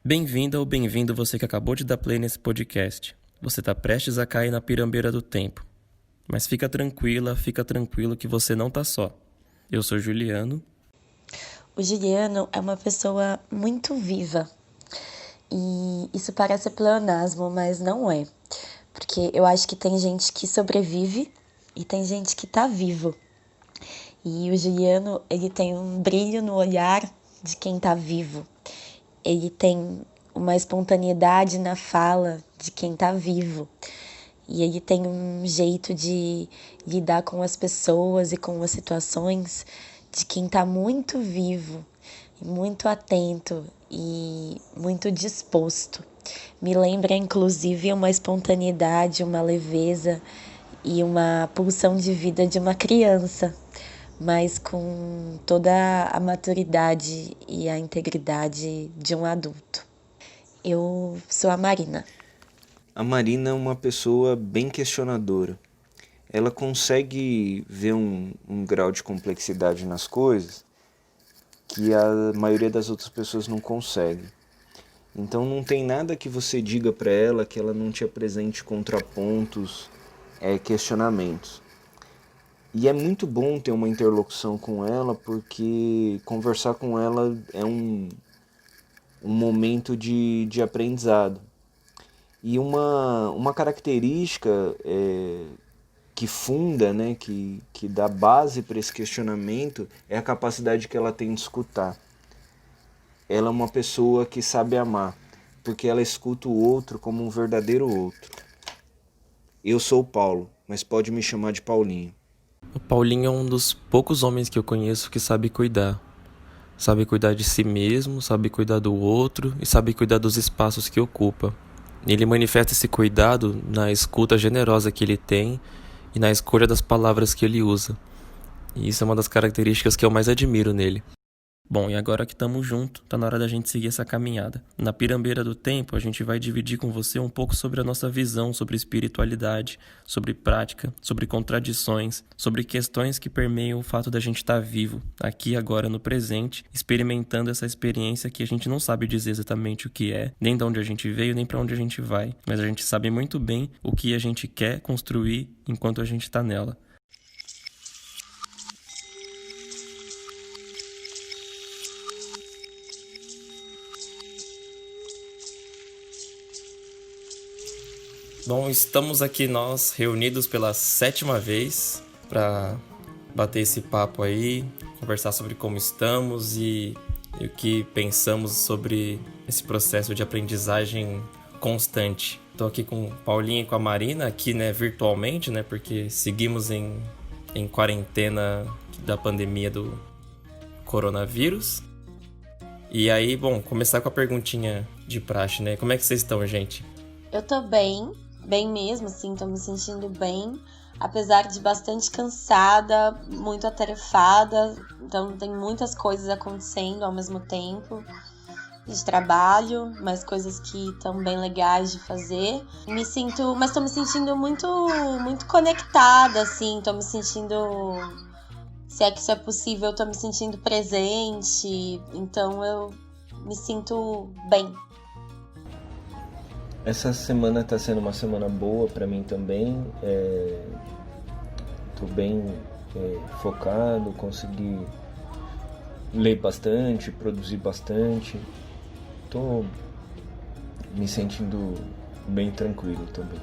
Bem-vinda ou bem-vindo você que acabou de dar play nesse podcast. Você está prestes a cair na pirambeira do tempo. Mas fica tranquila, fica tranquilo que você não tá só. Eu sou Juliano. O Juliano é uma pessoa muito viva. E isso parece pleonasmo, mas não é. Porque eu acho que tem gente que sobrevive e tem gente que tá vivo. E o Juliano, ele tem um brilho no olhar de quem tá vivo. Ele tem uma espontaneidade na fala de quem tá vivo. E ele tem um jeito de lidar com as pessoas e com as situações de quem tá muito vivo, muito atento e muito disposto. Me lembra, inclusive, uma espontaneidade, uma leveza e uma pulsão de vida de uma criança, mas com toda a maturidade e a integridade de um adulto. Eu sou a Marina. A Marina é uma pessoa bem questionadora. Ela consegue ver um grau de complexidade nas coisas que a maioria das outras pessoas não consegue. Então não tem nada que você diga para ela que ela não te apresente contrapontos, questionamentos. E é muito bom ter uma interlocução com ela, porque conversar com ela é um momento de aprendizado. E uma característica que funda, né, que dá base para esse questionamento é a capacidade que ela tem de escutar. Ela é uma pessoa que sabe amar, porque ela escuta o outro como um verdadeiro outro. Eu sou o Paulo, mas pode me chamar de Paulinho. O Paulinho é um dos poucos homens que eu conheço que sabe cuidar. Sabe cuidar de si mesmo, sabe cuidar do outro e sabe cuidar dos espaços que ocupa. Ele manifesta esse cuidado na escuta generosa que ele tem e na escolha das palavras que ele usa. E isso é uma das características que eu mais admiro nele. Bom, e agora que estamos juntos, tá na hora da gente seguir essa caminhada. Na Pirambeira do Tempo, a gente vai dividir com você um pouco sobre a nossa visão sobre espiritualidade, sobre prática, sobre contradições, sobre questões que permeiam o fato da gente estar vivo, aqui agora no presente, experimentando essa experiência que a gente não sabe dizer exatamente o que é, nem de onde a gente veio, nem para onde a gente vai, mas a gente sabe muito bem o que a gente quer construir enquanto a gente está nela. Bom, estamos aqui nós reunidos pela 7ª vez para bater esse papo aí, conversar sobre como estamos e o que pensamos sobre esse processo de aprendizagem constante. Estou aqui com o Paulinho e com a Marina, aqui, né, virtualmente, né, porque seguimos em quarentena da pandemia do coronavírus. E aí, bom, começar com a perguntinha de praxe, né? Como é que vocês estão, gente? Eu tô bem mesmo, assim, tô me sentindo bem, apesar de bastante cansada, muito atarefada, então tem muitas coisas acontecendo ao mesmo tempo, de trabalho, mas coisas que estão bem legais de fazer. Mas tô me sentindo muito, muito conectada, assim, tô me sentindo, se é que isso é possível, tô me sentindo presente, então eu me sinto bem. Essa semana está sendo uma semana boa para mim também. Tô bem focado, consegui ler bastante, produzir bastante. Tô me sentindo bem tranquilo também.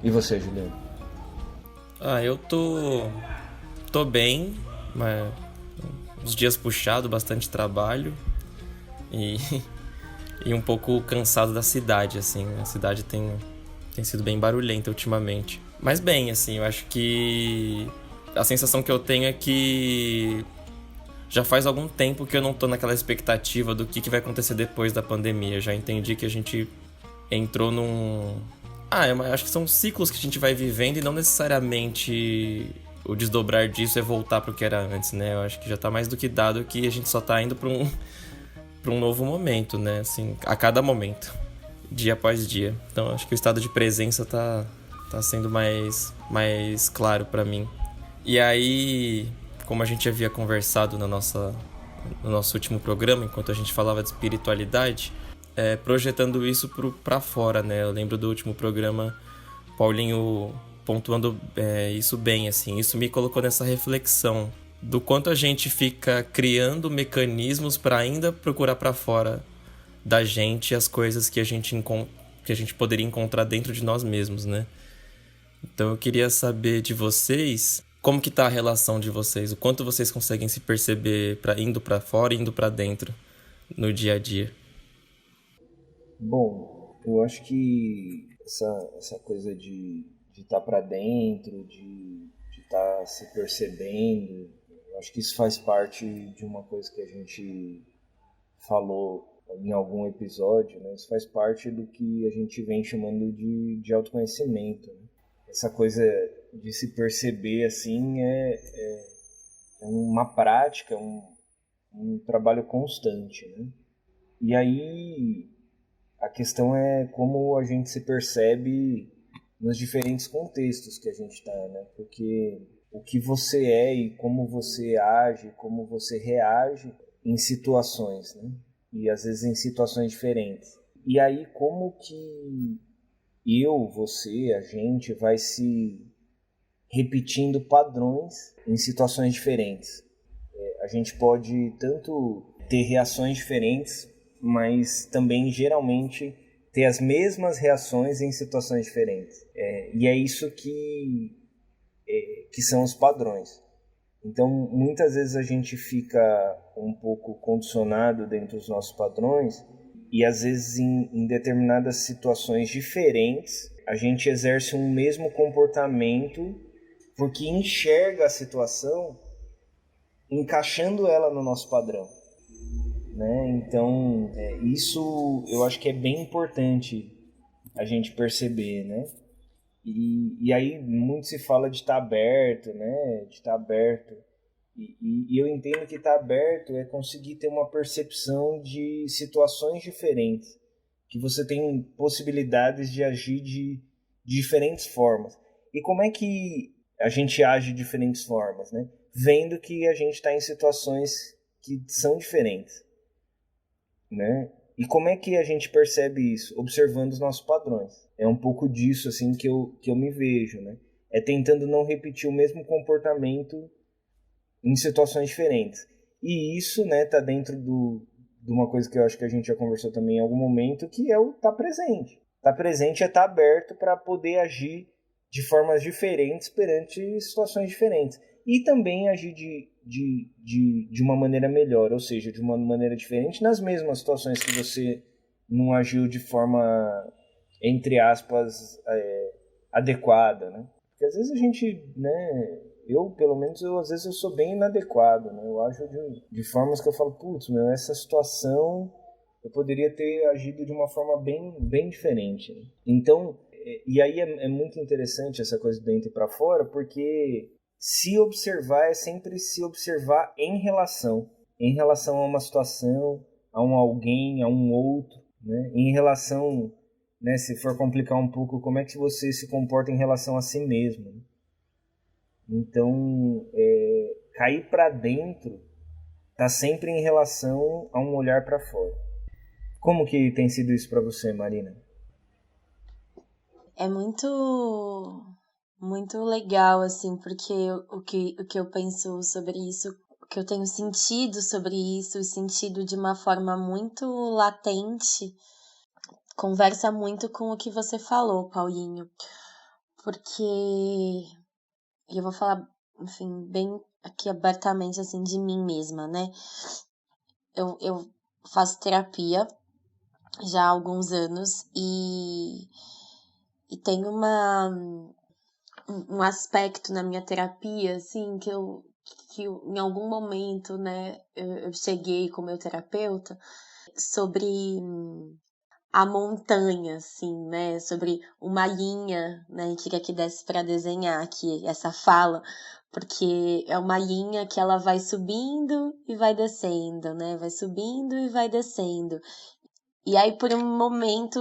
E você, Juliano? Eu tô bem, mas uns dias puxado, bastante trabalho e e um pouco cansado da cidade, assim. A cidade tem sido bem barulhenta ultimamente. Mas bem, assim, eu acho que a sensação que eu tenho é que já faz algum tempo que eu não tô naquela expectativa do que vai acontecer depois da pandemia. Eu já entendi que a gente entrou num... eu acho que são ciclos que a gente vai vivendo e não necessariamente o desdobrar disso é voltar pro que era antes, né? Eu acho que já tá mais do que dado que a gente só tá indo pra um novo momento, né? Assim, a cada momento, dia após dia. Então, acho que o estado de presença tá sendo mais claro pra mim. E aí, como a gente havia conversado no nosso último programa, enquanto a gente falava de espiritualidade, projetando isso para fora, né? Eu lembro do último programa, Paulinho pontuando isso bem, assim. Isso me colocou nessa reflexão do quanto a gente fica criando mecanismos para ainda procurar para fora da gente as coisas que a gente poderia encontrar dentro de nós mesmos, né? Então eu queria saber de vocês, como que tá a relação de vocês, o quanto vocês conseguem se perceber indo para fora e indo para dentro no dia a dia. Bom, eu acho que essa coisa de estar para dentro, de estar se percebendo, eu acho que isso faz parte de uma coisa que a gente falou em algum episódio, né? Isso faz parte do que a gente vem chamando de autoconhecimento, né? Essa coisa de se perceber assim é uma prática, um trabalho constante, né? E aí a questão é como a gente se percebe nos diferentes contextos que a gente está, né? Porque o que você é e como você age, como você reage em situações, né? E às vezes em situações diferentes. E aí como que você, a gente vai se repetindo padrões em situações diferentes. A gente pode tanto ter reações diferentes, mas também geralmente ter as mesmas reações em situações diferentes. E é isso que são os padrões. Então, muitas vezes a gente fica um pouco condicionado dentro dos nossos padrões e às vezes em determinadas situações diferentes a gente exerce um mesmo comportamento porque enxerga a situação encaixando ela no nosso padrão, né? Então, isso eu acho que é bem importante a gente perceber, né? E aí muito se fala de estar aberto, né? De estar aberto. E eu entendo que estar aberto é conseguir ter uma percepção de situações diferentes, que você tem possibilidades de agir de diferentes formas. E como é que a gente age de diferentes formas, né? Vendo que a gente está em situações que são diferentes, né? E como é que a gente percebe isso? Observando os nossos padrões. É um pouco disso assim que eu me vejo, né? É tentando não repetir o mesmo comportamento em situações diferentes. E isso, né, tá dentro de uma coisa que eu acho que a gente já conversou também em algum momento, que é o estar presente. Estar presente é estar aberto para poder agir de formas diferentes perante situações diferentes. E também agir de uma maneira melhor, ou seja, de uma maneira diferente nas mesmas situações que você não agiu de forma, entre aspas, adequada, né? Porque às vezes a gente, né, pelo menos, às vezes eu sou bem inadequado, né? Eu acho de formas que eu falo, putz, essa situação eu poderia ter agido de uma forma bem, bem diferente, né? Então, e aí é muito interessante essa coisa de dentro para fora, porque se observar é sempre se observar em relação a uma situação, a um alguém, a um outro, né? Em relação, né, se for complicar um pouco, como é que você se comporta em relação a si mesmo, né? Então, cair para dentro está sempre em relação a um olhar para fora. Como que tem sido isso para você, Marina? É muito legal, assim, porque o que eu penso sobre isso, o que eu tenho sentido sobre isso, e sentido de uma forma muito latente, conversa muito com o que você falou, Paulinho. Porque, e eu vou falar, enfim, bem aqui abertamente, assim, de mim mesma, né? Eu faço terapia já há alguns anos e tem um aspecto na minha terapia, assim, que em algum momento, né, eu cheguei com o meu terapeuta sobre a montanha, assim, né, sobre uma linha, né, queria que desse para desenhar aqui essa fala, porque é uma linha que ela vai subindo e vai descendo, né, vai subindo e vai descendo. E aí, por um momento,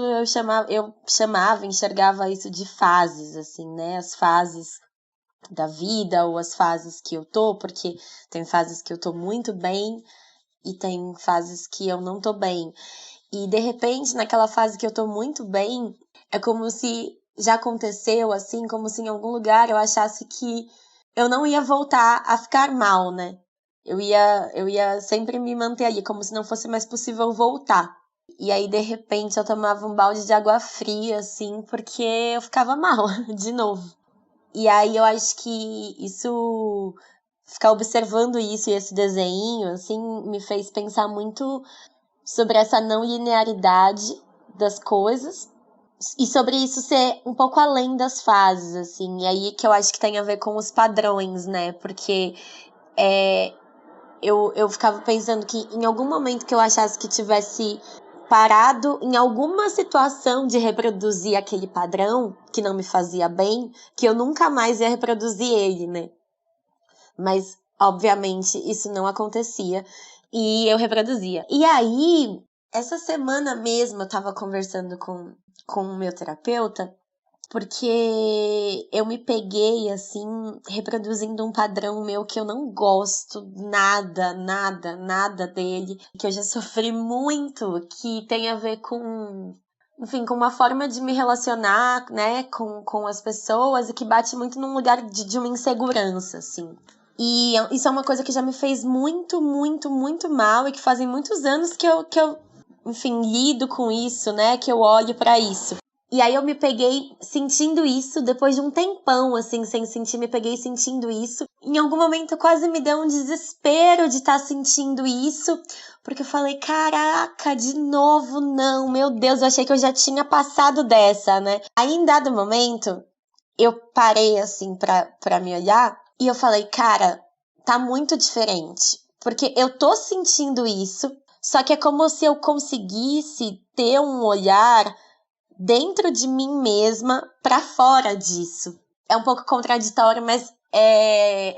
enxergava isso de fases, assim, né? As fases da vida ou as fases que eu tô, porque tem fases que eu tô muito bem e tem fases que eu não tô bem. E de repente, naquela fase que eu tô muito bem, é como se já aconteceu, assim, como se em algum lugar eu achasse que eu não ia voltar a ficar mal, né? Eu ia sempre me manter ali, como se não fosse mais possível voltar. E aí, de repente, eu tomava um balde de água fria, assim, porque eu ficava mal, de novo. E aí, eu acho que isso, ficar observando isso e esse desenho, assim, me fez pensar muito sobre essa não linearidade das coisas e sobre isso ser um pouco além das fases, assim. E aí que eu acho que tem a ver com os padrões, né? Porque eu ficava pensando que em algum momento que eu achasse que tivesse parado em alguma situação de reproduzir aquele padrão que não me fazia bem, que eu nunca mais ia reproduzir ele, né? Mas, obviamente, isso não acontecia e eu reproduzia. E aí, essa semana mesmo eu tava conversando com o meu terapeuta, porque eu me peguei, assim, reproduzindo um padrão meu que eu não gosto nada dele, que eu já sofri muito, que tem a ver com, enfim, com uma forma de me relacionar, né, com as pessoas e que bate muito num lugar de uma insegurança, assim. E isso é uma coisa que já me fez muito mal e que fazem muitos anos que eu enfim, lido com isso, né, que eu olho pra isso. E aí eu me peguei sentindo isso, depois de um tempão, assim, sem sentir, me peguei sentindo isso. Em algum momento quase me deu um desespero de estar sentindo isso, porque eu falei, caraca, de novo não, meu Deus, eu achei que eu já tinha passado dessa, né? Aí em dado momento, eu parei, assim, pra me olhar, e eu falei, cara, tá muito diferente, porque eu tô sentindo isso, só que é como se eu conseguisse ter um olhar dentro de mim mesma pra fora disso. É um pouco contraditório, mas é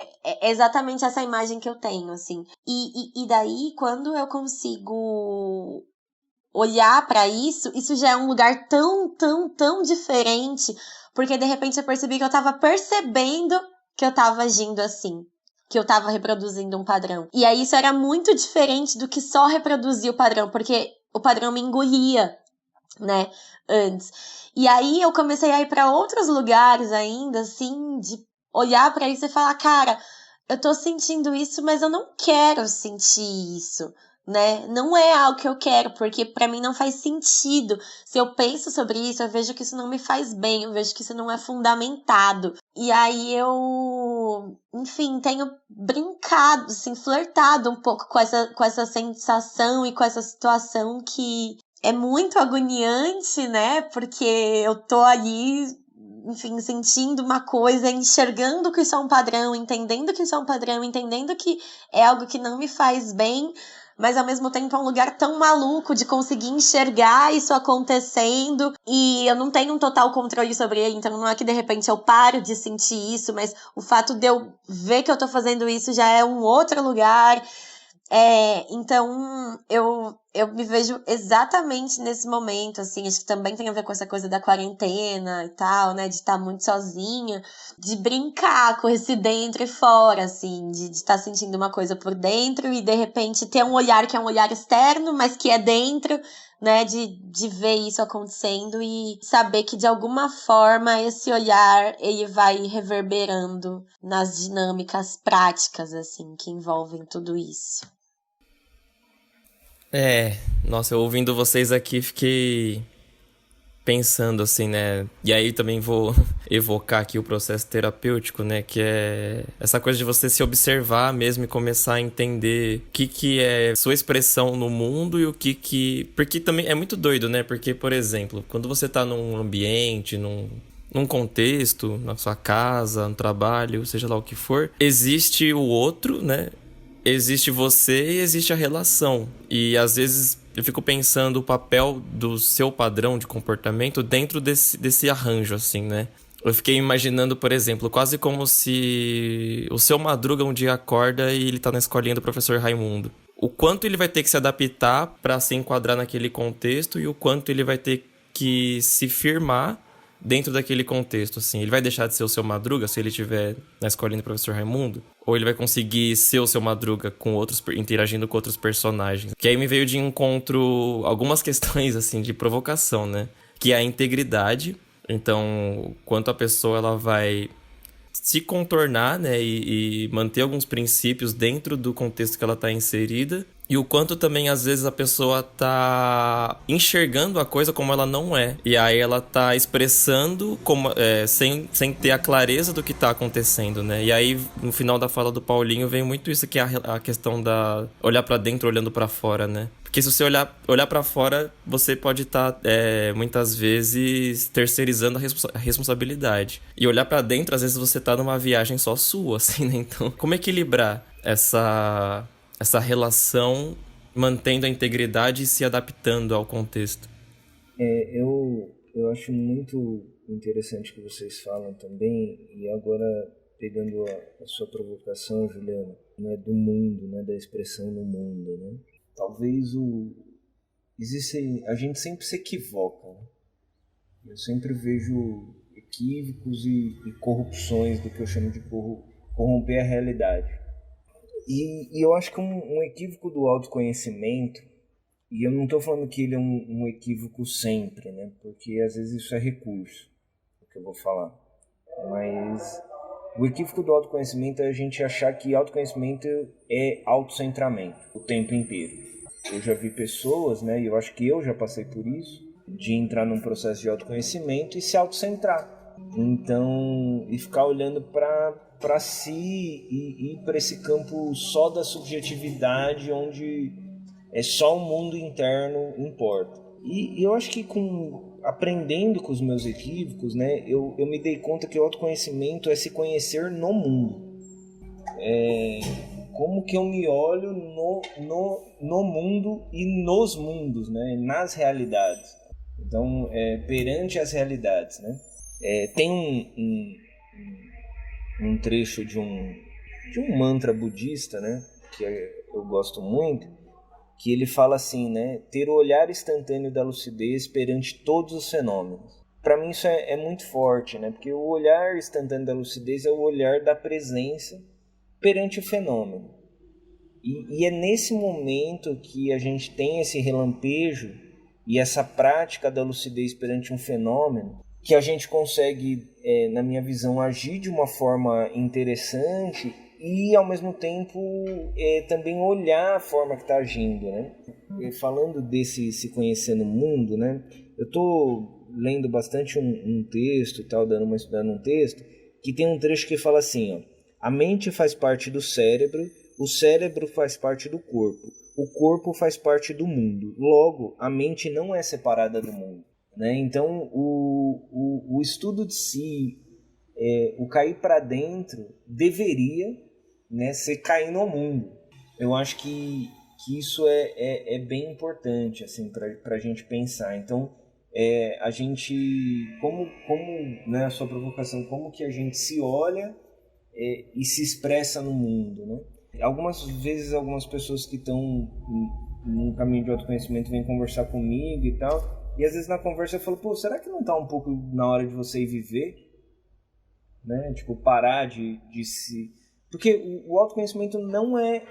exatamente essa imagem que eu tenho, assim. E daí, quando eu consigo olhar pra isso já é um lugar tão diferente, porque de repente eu percebi que eu tava percebendo que eu tava agindo assim, que eu tava reproduzindo um padrão. E aí isso era muito diferente do que só reproduzir o padrão, porque o padrão me engolia, né, antes. E aí eu comecei a ir pra outros lugares ainda, assim, de olhar pra isso e falar, cara, eu tô sentindo isso, mas eu não quero sentir isso, né? Não é algo que eu quero, porque pra mim não faz sentido. Se eu penso sobre isso, eu vejo que isso não me faz bem, eu vejo que isso não é fundamentado. E aí eu, enfim, tenho brincado, assim, flertado um pouco com essa sensação e com essa situação que é muito agoniante, né? Porque eu tô ali, enfim, sentindo uma coisa, enxergando que isso é um padrão, entendendo que isso é um padrão, entendendo que é algo que não me faz bem, mas ao mesmo tempo é um lugar tão maluco de conseguir enxergar isso acontecendo e eu não tenho um total controle sobre ele, então não é que de repente eu paro de sentir isso, mas o fato de eu ver que eu tô fazendo isso já é um outro lugar. Então eu me vejo exatamente nesse momento, assim, acho que também tem a ver com essa coisa da quarentena e tal, né, de estar muito sozinha, de brincar com esse dentro e fora, assim, de estar sentindo uma coisa por dentro e de repente ter um olhar que é um olhar externo, mas que é dentro, né, de ver isso acontecendo e saber que de alguma forma esse olhar ele vai reverberando nas dinâmicas práticas, assim, que envolvem tudo isso. Nossa, eu ouvindo vocês aqui fiquei pensando assim, né? E aí também vou evocar aqui o processo terapêutico, né? Que é essa coisa de você se observar mesmo e começar a entender o que é sua expressão no mundo e o que... Porque também é muito doido, né? Porque, por exemplo, quando você tá num ambiente, num contexto, na sua casa, no trabalho, seja lá o que for, existe o outro, né? Existe você e existe a relação. E às vezes eu fico pensando o papel do seu padrão de comportamento dentro desse arranjo, assim, né? Eu fiquei imaginando, por exemplo, quase como se o seu Madruga um dia acorda e ele tá na escolinha do professor Raimundo. O quanto ele vai ter que se adaptar para se enquadrar naquele contexto e o quanto ele vai ter que se firmar dentro daquele contexto, assim? Ele vai deixar de ser o Seu Madruga se ele estiver na escolinha do Professor Raimundo? Ou ele vai conseguir ser o Seu Madruga com outros, interagindo com outros personagens? Que aí me veio de encontro algumas questões, assim, de provocação, né? Que é a integridade. Então, quanto a pessoa ela vai se contornar, né, e manter alguns princípios dentro do contexto que ela está inserida, e o quanto também às vezes a pessoa tá enxergando a coisa como ela não é, e aí ela tá expressando como, sem ter a clareza do que tá acontecendo, né? E aí no final da fala do Paulinho vem muito isso, que é a questão da olhar para dentro olhando para fora, né? Porque se você olhar para fora, você pode estar, muitas vezes, terceirizando a responsabilidade. E olhar para dentro, às vezes, você tá numa viagem só sua, assim, né? Então, como equilibrar essa relação, mantendo a integridade e se adaptando ao contexto? Eu acho muito interessante o que vocês falam também, e agora pegando a sua provocação, Juliana, né, do mundo, né, da expressão no mundo, né? Talvez a gente sempre se equivoca, né? Eu sempre vejo equívocos e corrupções do que eu chamo de corromper a realidade. E eu acho que um equívoco do autoconhecimento, e eu não estou falando que ele é um equívoco sempre, né? Porque às vezes isso é recurso, o que eu vou falar. Mas o equívoco do autoconhecimento é a gente achar que autoconhecimento é autocentramento o tempo inteiro. Eu já vi pessoas, né, e eu acho que eu já passei por isso, de entrar num processo de autoconhecimento e se autocentrar. Então, e ficar olhando para si e ir para esse campo só da subjetividade, onde é só o mundo interno importa. E eu acho que aprendendo com os meus equívocos, né, eu me dei conta que o autoconhecimento é se conhecer no mundo. Como que eu me olho no mundo e nos mundos, né, nas realidades. Então, perante as realidades, né. Tem um trecho de um mantra budista, né, que eu gosto muito, que ele fala assim, né, ter o olhar instantâneo da lucidez perante todos os fenômenos. Para mim isso é muito forte, né, porque o olhar instantâneo da lucidez é o olhar da presença perante o fenômeno. E é nesse momento que a gente tem esse relampejo e essa prática da lucidez perante um fenômeno, que a gente consegue, na minha visão, agir de uma forma interessante e, ao mesmo tempo, também olhar a forma que está agindo, né? Falando desse se conhecer no mundo, né? Eu estou lendo bastante um texto, tal, dando uma estudada num texto, que tem um trecho que fala assim, ó, a mente faz parte do cérebro, o cérebro faz parte do corpo faz parte do mundo. Logo, a mente não é separada do mundo, né? Então, o estudo de si, o cair para dentro, deveria, né, ser cair no mundo. Eu acho que isso é bem importante, assim, para a gente pensar. Então, a gente, como né, a sua provocação, como que a gente se olha e se expressa no mundo, né? Algumas vezes, algumas pessoas que estão num caminho de autoconhecimento vêm conversar comigo e tal, e às vezes na conversa eu falo, pô, será que não está um pouco na hora de você ir viver? Né? Tipo, parar de se... Porque o autoconhecimento não é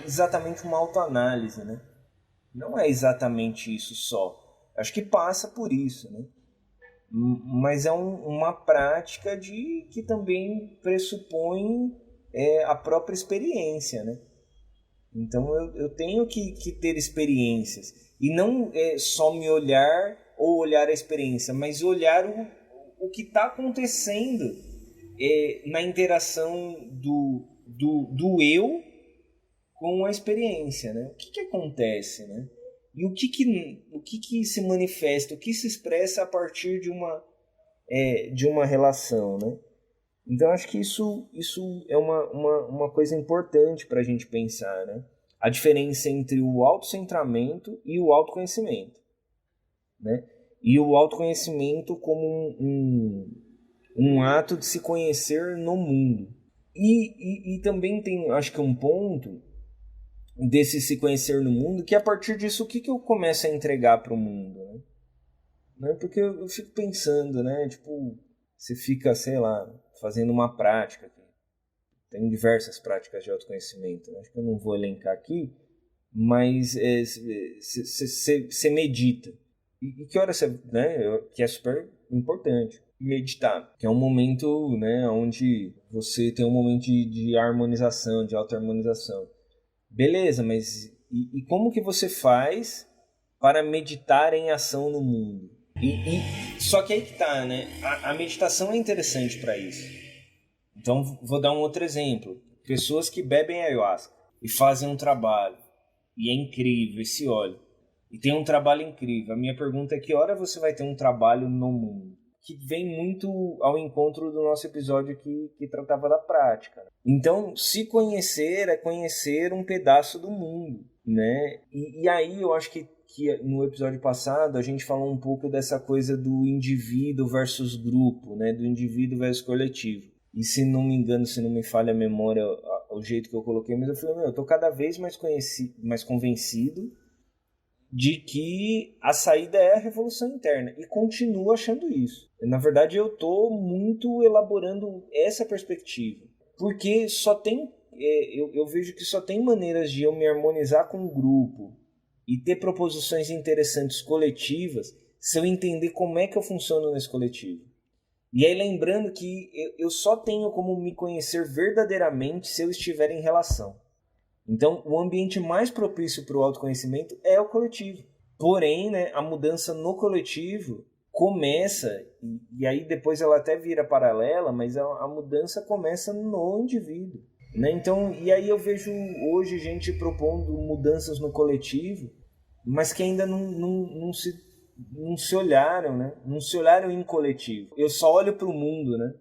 exatamente uma autoanálise, né? Não é exatamente isso só. Acho que passa por isso, né? Mas é uma prática que também pressupõe a própria experiência, né? Então eu tenho que ter experiências. E não só me olhar ou olhar a experiência, mas olhar o que está acontecendo na interação do eu com a experiência, né? O que acontece, né? E o que se manifesta, o que se expressa a partir de uma relação, né? Então, acho que isso é uma coisa importante para a gente pensar, né? A diferença entre o autocentramento e o autoconhecimento, né? E o autoconhecimento como um ato de se conhecer no mundo. E também tem, acho que um ponto desse se conhecer no mundo, que a partir disso, o que eu começo a entregar para o mundo, né? né? Porque eu fico pensando, né? Tipo, você fica, sei lá, fazendo uma prática. Tem diversas práticas de autoconhecimento, né? Acho que eu não vou elencar aqui, mas você medita. E que hora você, né? Que é super importante. Meditar, que é um momento, né, onde você tem um momento de harmonização, de auto-harmonização. Beleza, mas e como que você faz para meditar em ação no mundo? Só que aí que tá, né? A meditação é interessante para isso. Então, vou dar um outro exemplo. Pessoas que bebem ayahuasca e fazem um trabalho, e é incrível esse óleo, e tem um trabalho incrível. A minha pergunta é: que hora você vai ter um trabalho no mundo? Que vem muito ao encontro do nosso episódio que tratava da prática. Então, se conhecer é conhecer um pedaço do mundo, né? E aí eu acho que no episódio passado a gente falou um pouco dessa coisa do indivíduo versus grupo, né? Do indivíduo versus coletivo. E se não me engano, se não me falha a memória, o jeito que eu coloquei, mas eu falei, eu tô cada vez mais convencido de que a saída é a revolução interna, e continuo achando isso. Na verdade, eu estou muito elaborando essa perspectiva, porque só tem, eu vejo que só tem maneiras de eu me harmonizar com um grupo e ter proposições interessantes coletivas se eu entender como é que eu funciono nesse coletivo. E aí lembrando que eu só tenho como me conhecer verdadeiramente se eu estiver em relação. Então, o ambiente mais propício para o autoconhecimento é o coletivo. Porém, né, a mudança no coletivo começa, e aí depois ela até vira paralela, mas a mudança começa no indivíduo. Né? Então, e aí eu vejo hoje gente propondo mudanças no coletivo, mas que ainda não se olharam, né? Não se olharam em coletivo. Eu só olho para o mundo, né?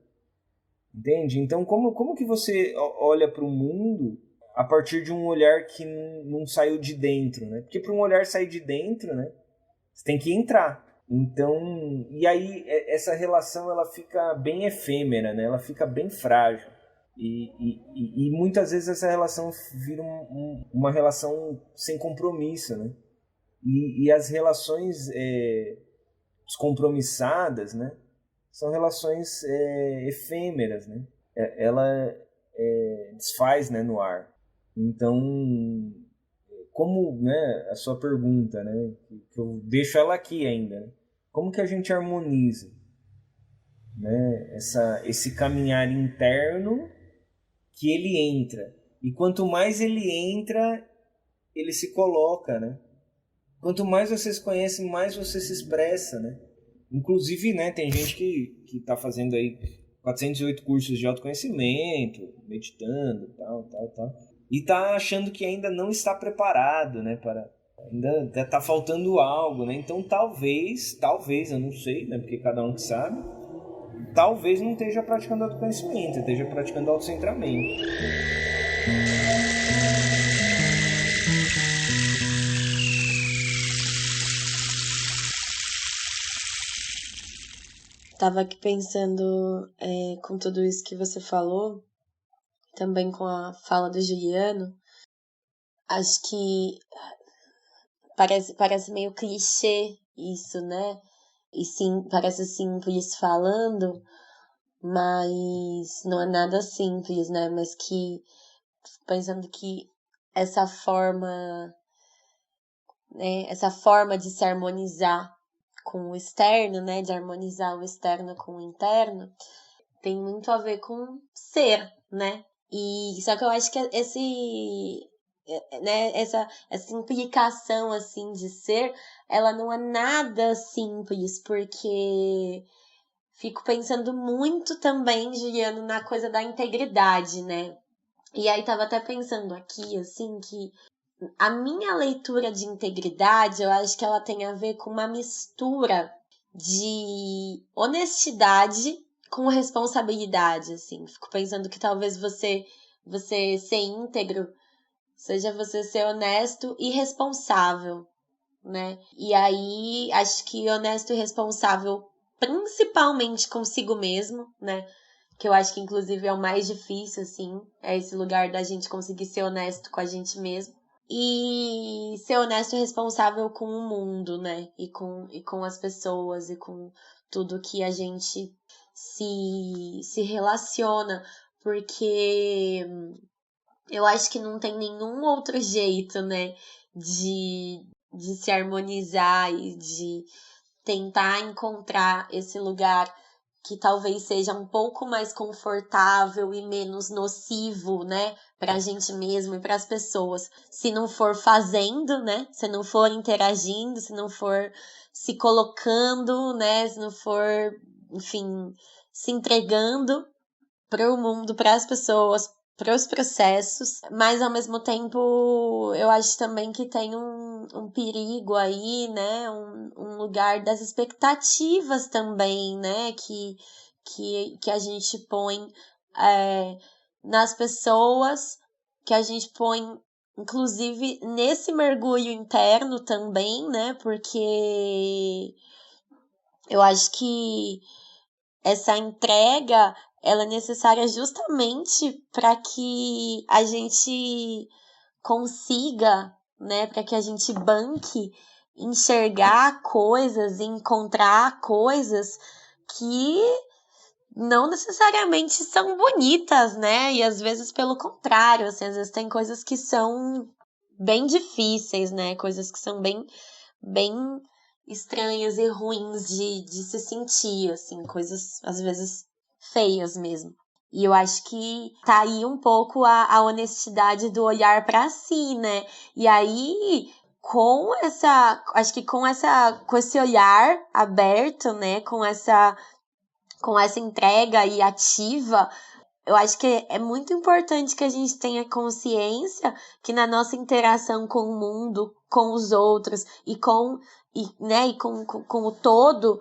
Entende? Então, como que você olha para o mundo a partir de um olhar que não saiu de dentro, né? Porque para um olhar sair de dentro, né, você tem que entrar. Então, e aí essa relação ela fica bem efêmera, né? Ela fica bem frágil. E muitas vezes essa relação vira uma relação sem compromisso, né? E as relações descompromissadas, né, são relações efêmeras, né? Ela desfaz, né, no ar. Então, como, né, a sua pergunta, né, que eu deixo ela aqui ainda, né? Como que a gente harmoniza, né, esse caminhar interno que ele entra? E quanto mais ele entra, ele se coloca, né? Quanto mais você se conhece, mais você se expressa, né? Inclusive, né, tem gente que tá fazendo aí 408 cursos de autoconhecimento, meditando, tal. E tá achando que ainda não está preparado, né, ainda tá faltando algo, né? Então talvez, eu não sei, né, porque cada um que sabe, talvez não esteja praticando autoconhecimento, esteja praticando autocentramento. Tava aqui pensando com tudo isso que você falou, também com a fala do Juliano, acho que parece meio clichê isso, né? E sim, parece simples falando, mas não é nada simples, né? Mas que pensando que essa forma de se harmonizar com o externo, né, de harmonizar o externo com o interno, tem muito a ver com ser, né? E só que eu acho que essa implicação assim de ser, ela não é nada simples, porque fico pensando muito também, Juliano, na coisa da integridade, né? E aí tava até pensando aqui, assim, que a minha leitura de integridade, eu acho que ela tem a ver com uma mistura de honestidade com responsabilidade, assim. Fico pensando que talvez você ser íntegro seja você ser honesto e responsável, né? E aí, acho que honesto e responsável principalmente consigo mesmo, né? Que eu acho que inclusive é o mais difícil, assim, é esse lugar da gente conseguir ser honesto com a gente mesmo. e ser honesto e responsável com o mundo, né? E com as pessoas e com tudo que a gente se relaciona, porque eu acho que não tem nenhum outro jeito, né, de se harmonizar e de tentar encontrar esse lugar que talvez seja um pouco mais confortável e menos nocivo, né, pra gente mesmo e pras pessoas. Se não for fazendo, né, se não for interagindo, se não for se colocando, né, se não for, enfim, se entregando pro mundo, pras pessoas, pros processos, mas ao mesmo tempo eu acho também que tem um perigo aí, né, um lugar das expectativas também, né, que a gente põe nas pessoas, que a gente põe inclusive nesse mergulho interno também, né, porque eu acho que essa entrega ela é necessária justamente para que a gente consiga, né, para que a gente banque enxergar coisas, encontrar coisas que não necessariamente são bonitas, né? E às vezes pelo contrário, assim, às vezes tem coisas que são bem difíceis, né? Coisas que são bem estranhas e ruins de se sentir, assim, coisas às vezes feias mesmo. E eu acho que tá aí um pouco a honestidade do olhar pra si, né? E aí, acho que com esse olhar aberto, né? Com essa entrega e ativa, eu acho que é muito importante que a gente tenha consciência que na nossa interação com o mundo, com os outros e com o todo,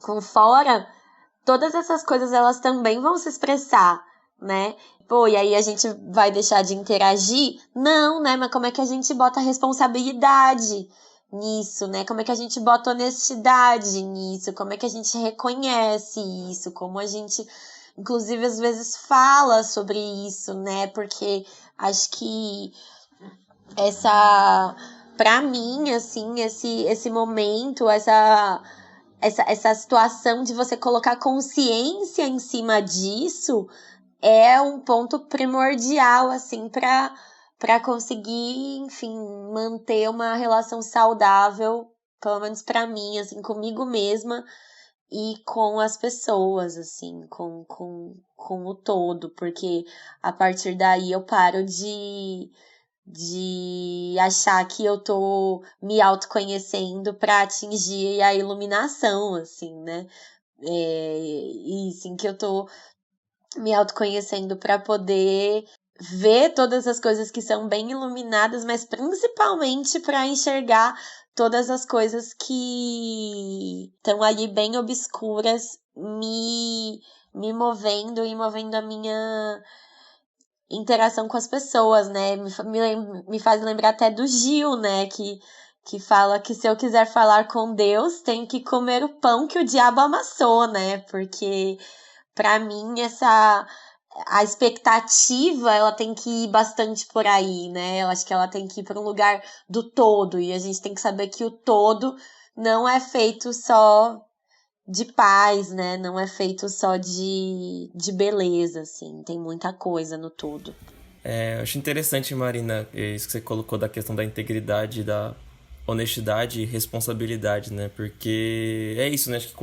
com fora, todas essas coisas elas também vão se expressar, né? Pô, e aí a gente vai deixar de interagir? Não, né? Mas como é que a gente bota responsabilidade nisso, né? Como é que a gente bota honestidade nisso? Como é que a gente reconhece isso? Como a gente, inclusive, às vezes fala sobre isso, né? Porque acho que pra mim, assim, esse momento, essa situação de você colocar consciência em cima disso é um ponto primordial, assim, para conseguir, enfim, manter uma relação saudável, pelo menos para mim, assim, comigo mesma e com as pessoas, assim, com o todo, porque a partir daí eu paro de achar que eu tô me autoconhecendo para atingir a iluminação, assim, né? E sim, que eu tô me autoconhecendo para poder ver todas as coisas que são bem iluminadas, mas principalmente para enxergar todas as coisas que estão ali bem obscuras, me movendo e movendo a minha interação com as pessoas, né? Me faz lembrar até do Gil, né? Que fala que se eu quiser falar com Deus, tenho que comer o pão que o diabo amassou, né? Porque pra mim a expectativa ela tem que ir bastante por aí, né? Eu acho que ela tem que ir para um lugar do todo, e a gente tem que saber que o todo não é feito só de paz, né? Não é feito só de beleza, assim. Tem muita coisa no todo. Eu acho interessante, Marina, isso que você colocou da questão da integridade, da honestidade e responsabilidade, né? Porque é isso, né? Acho que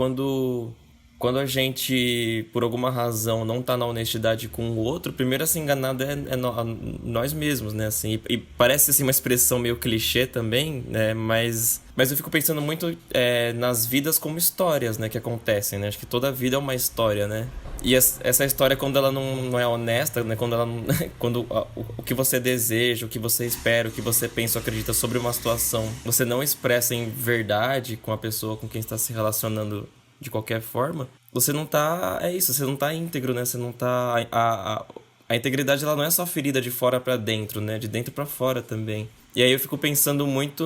quando a gente, por alguma razão, não tá na honestidade com o outro, o primeiro a ser enganado é nós mesmos, né? Assim, e parece assim, uma expressão meio clichê também, né? Mas eu fico pensando muito nas vidas como histórias, né? Que acontecem, né? Acho que toda vida é uma história, né? E essa história, quando ela não é honesta, né? Quando ela não, quando o que você deseja, o que você espera, o que você pensa ou acredita sobre uma situação, você não expressa em verdade com a pessoa com quem está se relacionando de qualquer forma, você não tá... É isso, você não tá íntegro, né? Você não tá... A integridade, ela não é só ferida de fora pra dentro, né? De dentro pra fora também. E aí eu fico pensando muito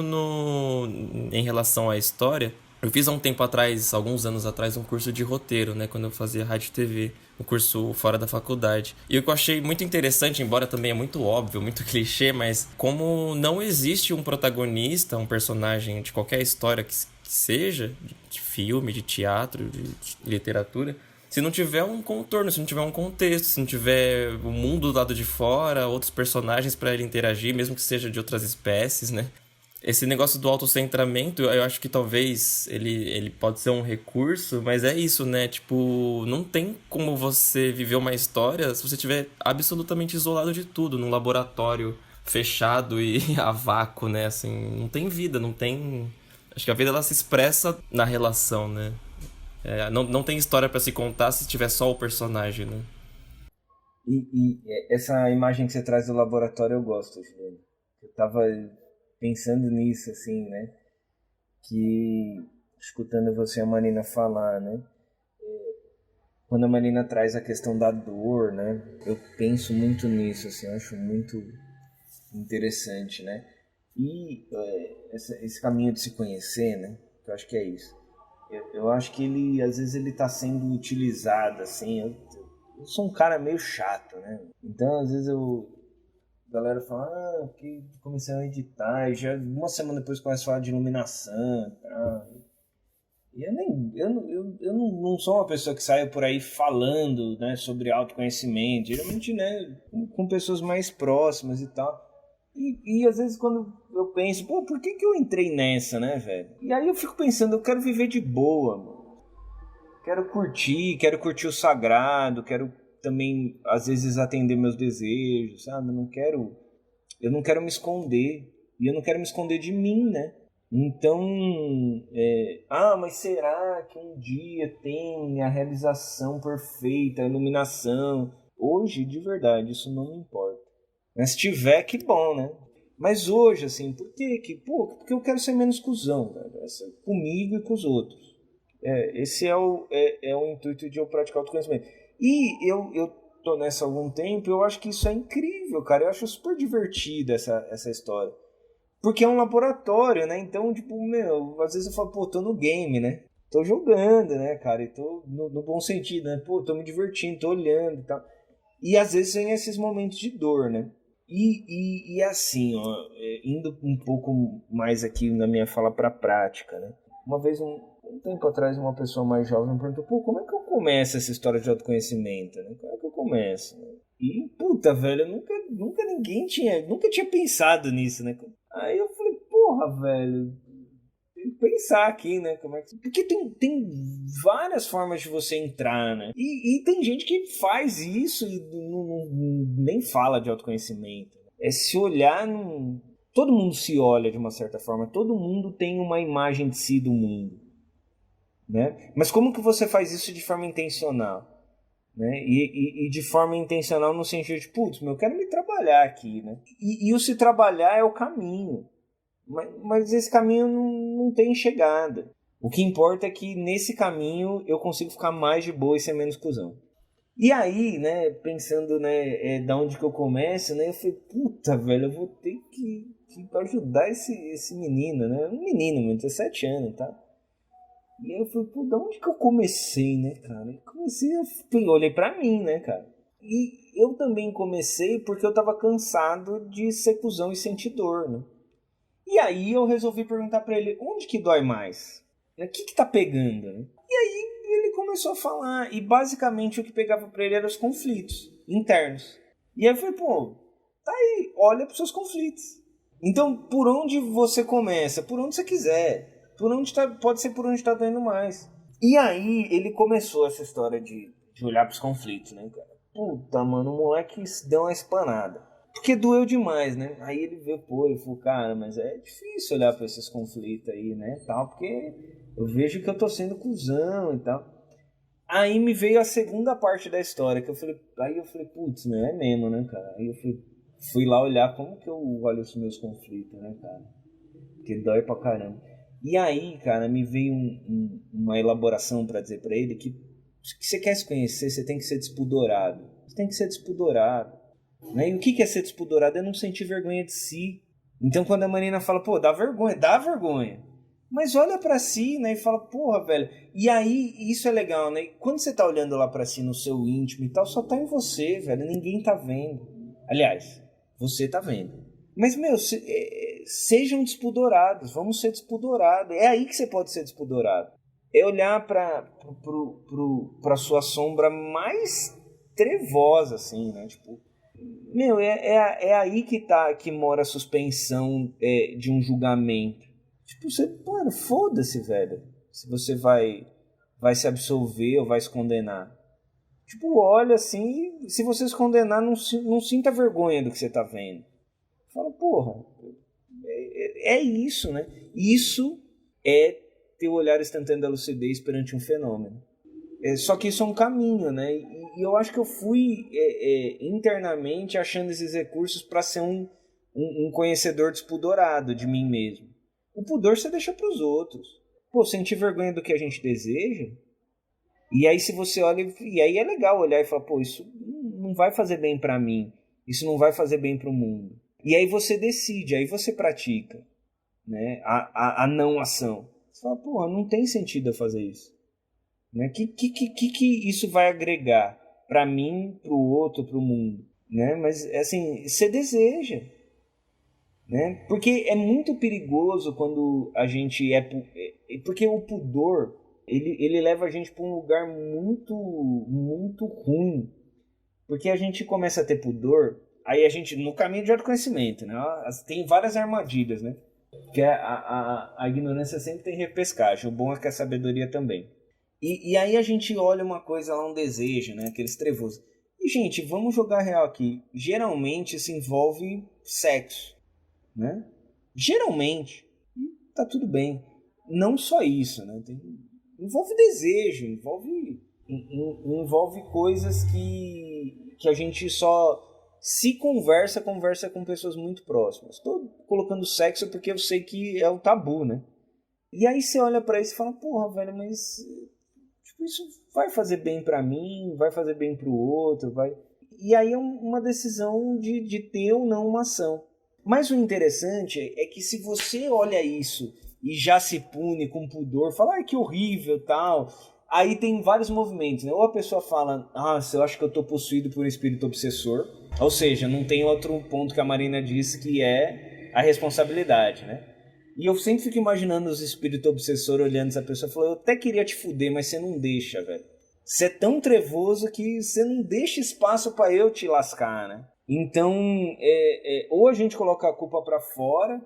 em relação à história, Eu fiz há um tempo atrás, alguns anos atrás, um curso de roteiro, né? Quando eu fazia rádio e TV, um curso fora da faculdade. E o que eu achei muito interessante, embora também é muito óbvio, muito clichê, mas como não existe um protagonista, um personagem de qualquer história que seja, de filme, de teatro, de literatura, se não tiver um contorno, se não tiver um contexto, se não tiver o mundo do lado de fora, outros personagens para ele interagir, mesmo que seja de outras espécies, né? Esse negócio do autocentramento, eu acho que talvez ele pode ser um recurso, mas é isso, né? Tipo, não tem como você viver uma história se você estiver absolutamente isolado de tudo, num laboratório fechado e a vácuo, né? Assim, não tem vida, não tem... Acho que a vida, ela se expressa na relação, né? Não tem história pra se contar se tiver só o personagem, né? E essa imagem que você traz do laboratório eu gosto, Juliano. Eu tava pensando nisso, assim, né? Que, escutando você e a Marina falar, né? Quando a Marina traz a questão da dor, né? Eu penso muito nisso, assim, eu acho muito interessante, né? E esse caminho de se conhecer, né? Eu acho que é isso. Eu acho que ele, às vezes, ele tá sendo utilizado, assim. Eu sou um cara meio chato, né? Então, às vezes, a galera fala, porque comecei a editar, e já uma semana depois começa a falar de iluminação e tal. E eu não sou uma pessoa que saia por aí falando, né, sobre autoconhecimento, geralmente, né, com pessoas mais próximas e tal. E às vezes quando eu penso, pô, por que eu entrei nessa, né, velho? E aí eu fico pensando, eu quero viver de boa, mano. Quero curtir o sagrado, quero também, às vezes, atender meus desejos, sabe? Eu não quero me esconder. E eu não quero me esconder de mim, né? Então, mas será que um dia tem a realização perfeita, a iluminação? Hoje, de verdade, isso não me importa. Mas se tiver, que bom, né? Mas hoje, assim, por quê? Porque eu quero ser menos cuzão, velho. Comigo e com os outros. Esse é o intuito de eu praticar autoconhecimento. E eu tô nessa há algum tempo, eu acho que isso é incrível, cara. Eu acho super divertida essa história. Porque é um laboratório, né? Então, tipo, às vezes eu falo, pô, tô no game, né? Tô jogando, né, cara? E tô no bom sentido, né? Pô, tô me divertindo, tô olhando e tal. E às vezes tem esses momentos de dor, né? E assim, ó, indo um pouco mais aqui na minha fala pra prática, né? Uma vez, um tempo atrás, uma pessoa mais jovem me perguntou, pô, como é que eu começo essa história de autoconhecimento, né? Como é que eu começo? E, puta, velho, nunca tinha pensado nisso, né? Aí eu falei, porra, velho, tem que pensar aqui, né? Porque tem várias formas de você entrar, né? E tem gente que faz isso e nem fala de autoconhecimento. É se olhar num... Todo mundo se olha de uma certa forma, todo mundo tem uma imagem de si do mundo, né? Mas como que você faz isso de forma intencional? Né? E de forma intencional no sentido de, putz, eu quero me trabalhar aqui, né? E o se trabalhar é o caminho. Mas esse caminho não tem chegada. O que importa é que nesse caminho eu consigo ficar mais de boa e ser menos cuzão. E aí, né, pensando, né, da onde que eu começo, né, eu falei, puta, velho, eu vou ter que ajudar esse menino, né? Um menino, 17 anos, tá? E aí eu falei, pô, da onde que eu comecei, né, cara? Eu olhei pra mim, né, cara? E eu também comecei porque eu tava cansado de ser cuzão e sentir dor, né? E aí eu resolvi perguntar pra ele, onde que dói mais? O que tá pegando, né? E aí ele começou a falar, e basicamente o que pegava pra ele eram os conflitos internos. E aí eu falei, pô, tá aí, olha pros seus conflitos. Então, por onde você começa? Por onde você quiser. Pode ser por onde tá doendo mais. E aí ele começou essa história de olhar pros conflitos, né, cara? Puta, mano, o moleque deu uma espanada. Porque doeu demais, né? Aí ele veio, ele falou, cara, mas é difícil olhar pra esses conflitos aí, né, tal, porque eu vejo que eu tô sendo cuzão e tal. Aí me veio a segunda parte da história, que eu falei, putz, não é mesmo, né, cara? Aí eu fui lá olhar como que eu olho os meus conflitos, né, cara? Porque dói pra caramba. E aí, cara, me veio uma elaboração pra dizer pra ele que se você quer se conhecer, você tem que ser despudorado. Você tem que ser despudorado. Né? E o que é ser despudorado? É não sentir vergonha de si. Então quando a Marina fala, pô, dá vergonha. Mas olha pra si, né, e fala, porra, velho. E aí, isso é legal, né? Quando você tá olhando lá pra si no seu íntimo e tal, só tá em você, velho. Ninguém tá vendo. Aliás, você tá vendo. Mas, meu, sejam despudorados. Vamos ser despudorados. É aí que você pode ser despudorado. É olhar pra sua sombra mais trevosa, assim, né? Tipo, meu, é aí que mora a suspensão de um julgamento. Tipo, mano, foda-se, velho. Se você vai se absolver ou vai se condenar. Tipo, olha assim, se você se condenar, não sinta vergonha do que você tá vendo. Fala, porra, é isso, né? Isso é ter o olhar instantâneo da lucidez perante um fenômeno. Só que isso é um caminho, né? E eu acho que eu fui internamente achando esses recursos para ser um conhecedor despudorado de mim mesmo. O pudor você deixa para os outros. Pô, sentir vergonha do que a gente deseja. E aí se você olha, e aí é legal olhar e falar, pô, isso não vai fazer bem para mim. Isso não vai fazer bem para o mundo. E aí você decide, aí você pratica, né? A não ação. Você fala, porra, não tem sentido eu fazer isso. Né? Que isso vai agregar para mim, para o outro, para o mundo, né? Mas assim, você deseja, né? Porque é muito perigoso quando a gente porque o pudor ele leva a gente para um lugar muito muito ruim, porque a gente começa a ter pudor, aí a gente no caminho de autoconhecimento, né? Tem várias armadilhas, né? Que a ignorância sempre tem repescagem. O bom é que a sabedoria também. E aí a gente olha uma coisa lá, um desejo, né? Aqueles trevosos. E, gente, vamos jogar real aqui. Geralmente isso envolve sexo, né? Geralmente. E tá tudo bem. Não só isso, né? Envolve desejo, envolve coisas que a gente só se conversa com pessoas muito próximas. Estou colocando sexo porque eu sei que é o tabu, né? E aí você olha pra isso e fala, porra, velho, mas... isso vai fazer bem para mim, vai fazer bem para o outro, vai... E aí é uma decisão de ter ou não uma ação. Mas o interessante é que se você olha isso e já se pune com pudor, fala, ai, que horrível, tal... Aí tem vários movimentos, né? Ou a pessoa fala, eu acho que eu tô possuído por um espírito obsessor. Ou seja, não tem outro ponto que a Marina disse, que é a responsabilidade, né? E eu sempre fico imaginando os espíritos obsessores olhando essa pessoa e falando, eu até queria te fuder, mas você não deixa, velho. Você é tão trevoso que você não deixa espaço pra eu te lascar, né? Então, ou a gente coloca a culpa pra fora,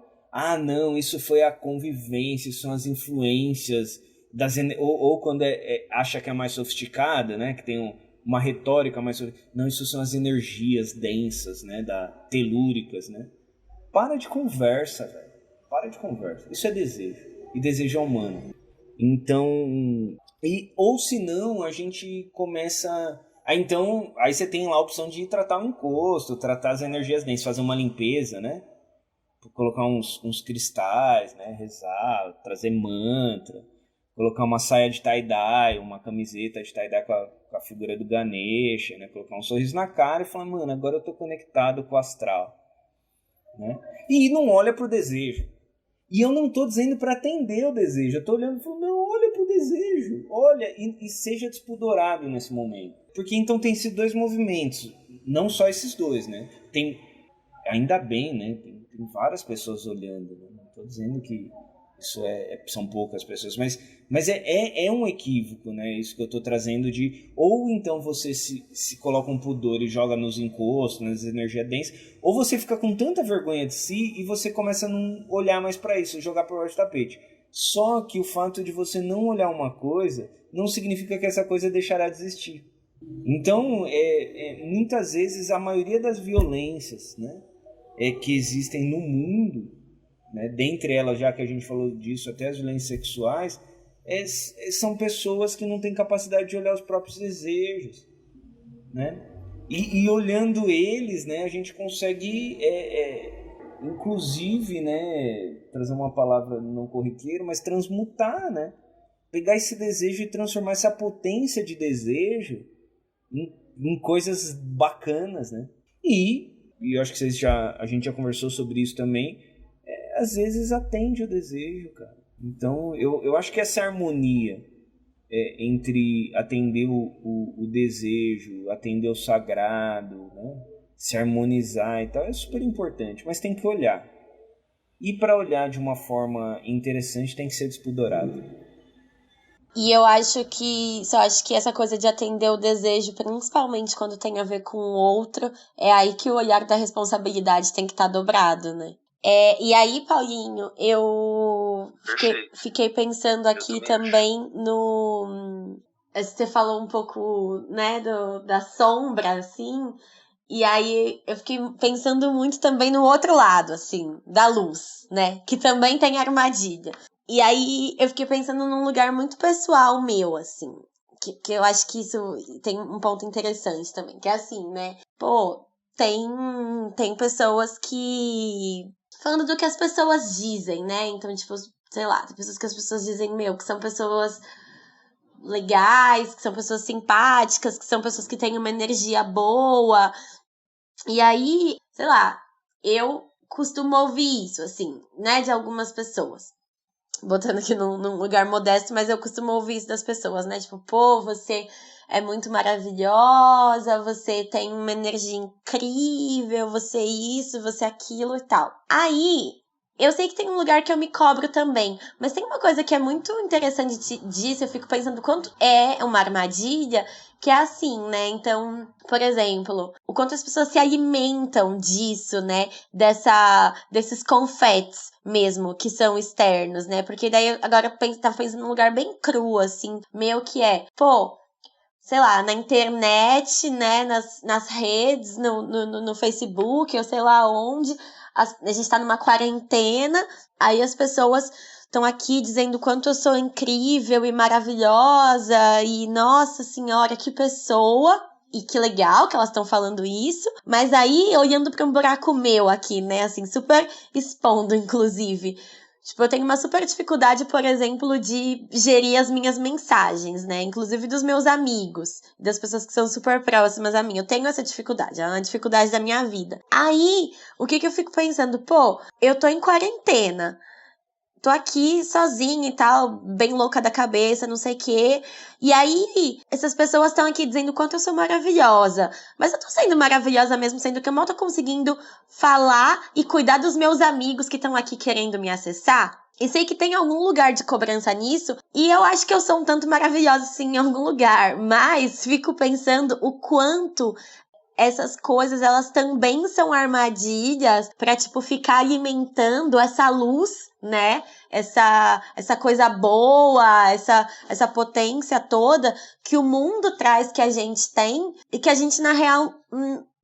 não, isso foi a convivência, isso são as influências, ou quando acha que é mais sofisticada, né? Que tem uma retórica mais sofisticada. Não, isso são as energias densas, né? Telúricas, né? Para de conversa, velho. Para de conversa. Isso é desejo. E desejo é humano. Então... ou se não, a gente começa... Aí você tem lá a opção de tratar o encosto, tratar as energias densas, fazer uma limpeza, né? Colocar uns cristais, né? Rezar, trazer mantra. Colocar uma saia de tie-dye, uma camiseta de tie-dye com a figura do Ganesha, né? Colocar um sorriso na cara e falar, mano, agora eu tô conectado com o astral. Né? E não olha pro desejo. E eu não tô dizendo para atender o desejo. Eu tô olhando e falando, não, olha pro desejo. Olha, e seja despudorado nesse momento. Porque então tem esses dois movimentos. Não só esses dois, né? Tem, ainda bem, né? Tem várias pessoas olhando. Né? Não tô dizendo que isso são poucas pessoas, mas é um equívoco, né? Isso que eu tô trazendo de... Ou então você se coloca um pudor e joga nos encostos, nas energias densas, ou você fica com tanta vergonha de si e você começa a não olhar mais para isso, jogar por baixo do tapete. Só que o fato de você não olhar uma coisa não significa que essa coisa deixará de existir. Então, muitas vezes, a maioria das violências, né, que existem no mundo, né, dentre elas, já que a gente falou disso, até as violências sexuais, são pessoas que não têm capacidade de olhar os próprios desejos, né? E olhando eles, né, a gente consegue, inclusive, né, trazer uma palavra não corriqueira, mas transmutar, né? Pegar esse desejo e transformar essa potência de desejo em coisas bacanas, né? E eu acho que a gente já conversou sobre isso também, às vezes atende o desejo, cara. Então, eu acho que essa harmonia entre atender o desejo, atender o sagrado, né? Se harmonizar e tal, é super importante, mas tem que olhar. E para olhar de uma forma interessante, tem que ser despudorado. E eu acho que essa coisa de atender o desejo, principalmente quando tem a ver com o outro, é aí que o olhar da responsabilidade tem que estar dobrado, né? E aí, Paulinho, eu fiquei pensando aqui também no... Você falou um pouco, né, da sombra, assim, e aí eu fiquei pensando muito também no outro lado, assim, da luz, né, que também tem armadilha. E aí eu fiquei pensando num lugar muito pessoal meu, assim, que eu acho que isso tem um ponto interessante também, que é assim, né, pô, tem pessoas que... Falando do que as pessoas dizem, né, então, tipo, sei lá, tem pessoas que as pessoas dizem, que são pessoas legais, que são pessoas simpáticas, que são pessoas que têm uma energia boa. E aí, sei lá, eu costumo ouvir isso, assim, né, de algumas pessoas. Botando aqui num lugar modesto, mas eu costumo ouvir isso das pessoas, né? Tipo, pô, você é muito maravilhosa, você tem uma energia incrível, você isso, você aquilo e tal. Aí, eu sei que tem um lugar que eu me cobro também, mas tem uma coisa que é muito interessante disso, eu fico pensando quanto é uma armadilha, que é assim, né? Então, por exemplo, o quanto as pessoas se alimentam disso, né? Desses confetes mesmo, que são externos, né? Porque daí agora tava pensando num lugar bem cru, assim, meu que é, pô, sei lá, na internet, né, nas redes, no Facebook, ou sei lá onde, a gente tá numa quarentena, aí as pessoas estão aqui dizendo o quanto eu sou incrível e maravilhosa, e nossa senhora, que pessoa, e que legal que elas estão falando isso, mas aí olhando para um buraco meu aqui, né, assim, super expondo, inclusive. Tipo, eu tenho uma super dificuldade, por exemplo, de gerir as minhas mensagens, né? Inclusive dos meus amigos, das pessoas que são super próximas a mim. Eu tenho essa dificuldade, é uma dificuldade da minha vida. Aí, o que eu fico pensando? Pô, eu tô em quarentena. Tô aqui sozinha e tal, bem louca da cabeça, não sei o quê. E aí, essas pessoas estão aqui dizendo o quanto eu sou maravilhosa. Mas eu tô sendo maravilhosa mesmo, sendo que eu mal tô conseguindo falar e cuidar dos meus amigos que estão aqui querendo me acessar. E sei que tem algum lugar de cobrança nisso, e eu acho que eu sou um tanto maravilhosa sim em algum lugar. Mas fico pensando o quanto essas coisas, elas também são armadilhas pra, tipo, ficar alimentando essa luz, né? Essa coisa boa, essa potência toda que o mundo traz, que a gente tem, e que a gente, na real,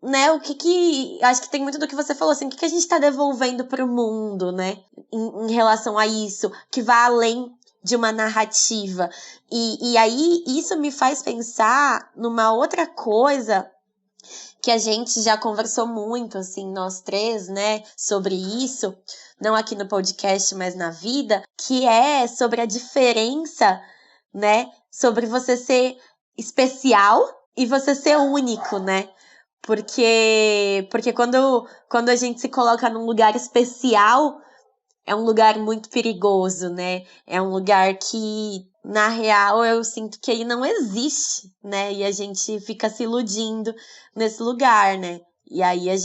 né, acho que tem muito do que você falou, assim, o que a gente tá devolvendo pro mundo, né, em relação a isso, que vai além de uma narrativa. E aí, isso me faz pensar numa outra coisa que a gente já conversou muito, assim, nós três, né, sobre isso, não aqui no podcast, mas na vida, que é sobre a diferença, né, sobre você ser especial e você ser único, né? Porque quando a gente se coloca num lugar especial, é um lugar muito perigoso, né? É um lugar que, na real, eu sinto que ele não existe, né? E a gente fica se iludindo nesse lugar, né? E aí acho